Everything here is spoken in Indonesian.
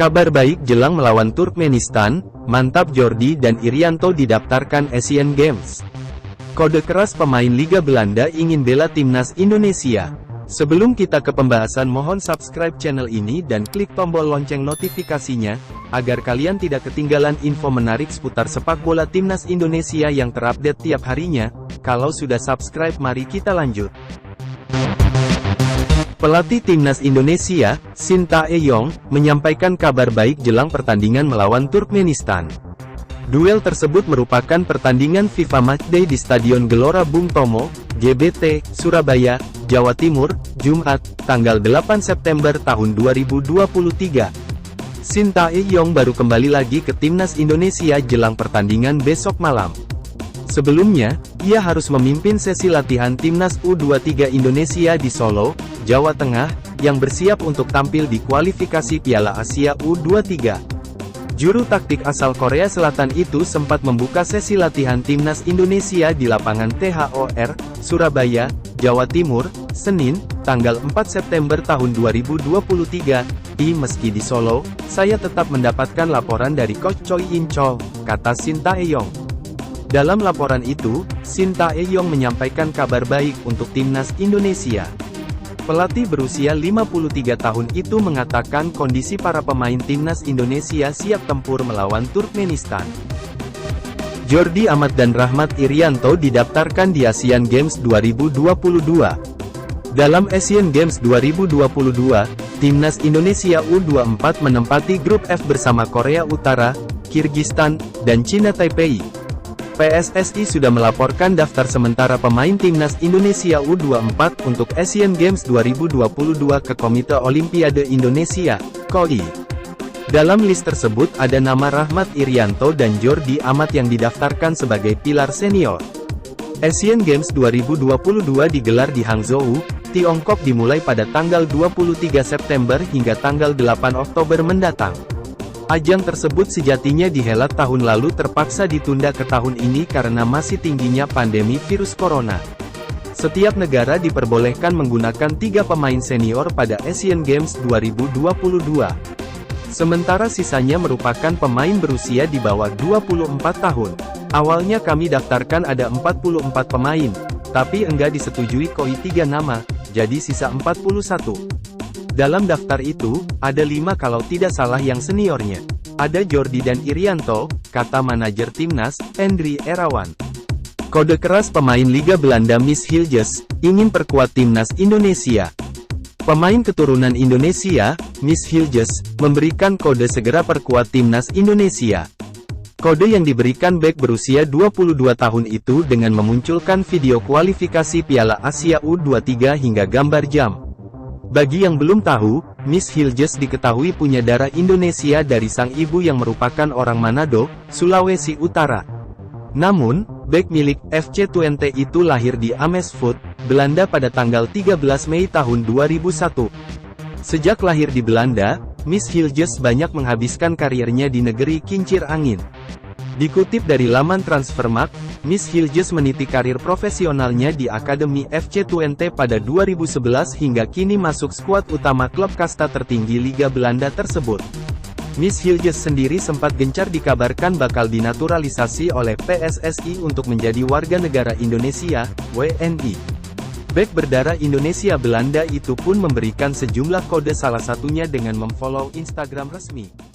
Kabar baik jelang melawan Turkmenistan, mantap Jordi dan Irianto didaftarkan Asian Games. Kode keras pemain Liga Belanda ingin bela timnas Indonesia. Sebelum kita ke pembahasan, mohon subscribe channel ini dan klik tombol lonceng notifikasinya, agar kalian tidak ketinggalan info menarik seputar sepak bola timnas Indonesia yang terupdate tiap harinya. Kalau sudah subscribe, mari kita lanjut. Pelatih timnas Indonesia, Shin Tae-yong, menyampaikan kabar baik jelang pertandingan melawan Turkmenistan. Duel tersebut merupakan pertandingan FIFA Matchday di Stadion Gelora Bung Tomo, GBT, Surabaya, Jawa Timur, Jumat, tanggal 8 September tahun 2023. Shin Tae-yong baru kembali lagi ke timnas Indonesia jelang pertandingan besok malam. Sebelumnya, ia harus memimpin sesi latihan timnas U23 Indonesia di Solo, Jawa Tengah, yang bersiap untuk tampil di kualifikasi Piala Asia U23. Juru taktik asal Korea Selatan itu sempat membuka sesi latihan timnas Indonesia di lapangan THOR, Surabaya, Jawa Timur, Senin, tanggal 4 September tahun 2023. Meski di Solo, saya tetap mendapatkan laporan dari Coach Choi In-chol, kata Shin Tae-yong. Dalam laporan itu, Shin Tae-yong menyampaikan kabar baik untuk timnas Indonesia. Pelatih berusia 53 tahun itu mengatakan kondisi para pemain timnas Indonesia siap tempur melawan Turkmenistan. Jordi Amat dan Rahmat Irianto didaftarkan di Asian Games 2022. Dalam Asian Games 2022, timnas Indonesia U24 menempati grup F bersama Korea Utara, Kirgistan, dan Cina Taipei. PSSI sudah melaporkan daftar sementara pemain timnas Indonesia U24 untuk Asian Games 2022 ke Komite Olimpiade Indonesia, KOI. Dalam list tersebut ada nama Rahmat Irianto dan Jordi Amat yang didaftarkan sebagai pilar senior. Asian Games 2022 digelar di Hangzhou, Tiongkok dimulai pada tanggal 23 September hingga tanggal 8 Oktober mendatang. Ajang tersebut sejatinya dihelat tahun lalu terpaksa ditunda ke tahun ini karena masih tingginya pandemi virus corona. Setiap negara diperbolehkan menggunakan 3 pemain senior pada Asian Games 2022. Sementara sisanya merupakan pemain berusia di bawah 24 tahun. Awalnya kami daftarkan ada 44 pemain, tapi enggak disetujui KOI 3 nama, jadi sisa 41. Dalam daftar itu, ada 5 kalau tidak salah yang seniornya. Ada Jordi dan Irianto, kata manajer timnas, Andri Erawan. Kode keras pemain Liga Belanda Miss Hiljes, ingin perkuat timnas Indonesia. Pemain keturunan Indonesia, Miss Hiljes, memberikan kode segera perkuat timnas Indonesia. Kode yang diberikan bek berusia 22 tahun itu dengan memunculkan video kualifikasi Piala Asia U23 hingga gambar jam. Bagi yang belum tahu, Miss Hiljes diketahui punya darah Indonesia dari sang ibu yang merupakan orang Manado, Sulawesi Utara. Namun, bek milik FC Twente itu lahir di Amersfoort, Belanda pada tanggal 13 Mei tahun 2001. Sejak lahir di Belanda, Miss Hiljes banyak menghabiskan karirnya di negeri kincir angin. Dikutip dari laman Transfermarkt, Miss Hiljes meniti karir profesionalnya di Akademi FC Twente pada 2011 hingga kini masuk skuad utama klub kasta tertinggi Liga Belanda tersebut. Miss Hiljes sendiri sempat gencar dikabarkan bakal dinaturalisasi oleh PSSI untuk menjadi warga negara Indonesia, WNI. Bek berdarah Indonesia Belanda itu pun memberikan sejumlah kode, salah satunya dengan memfollow Instagram resmi.